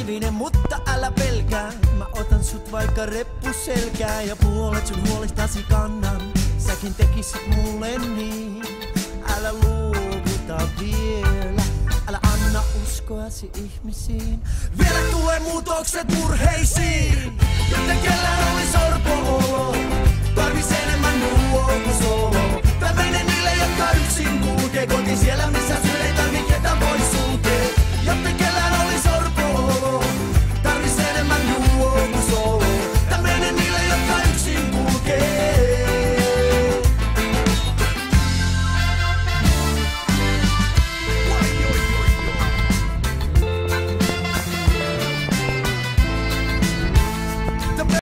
positiivinen, mutta älä pelkää. Mä otan sut vaikka reppuselkää ja puolet sun huolistasi kannan. Säkin tekisit mulle niin. Älä luovuta vielä. Älä anna uskoasi ihmisiin. Vielä tulee muutokset murheisiin. Joten kellä oli sorpo-olo.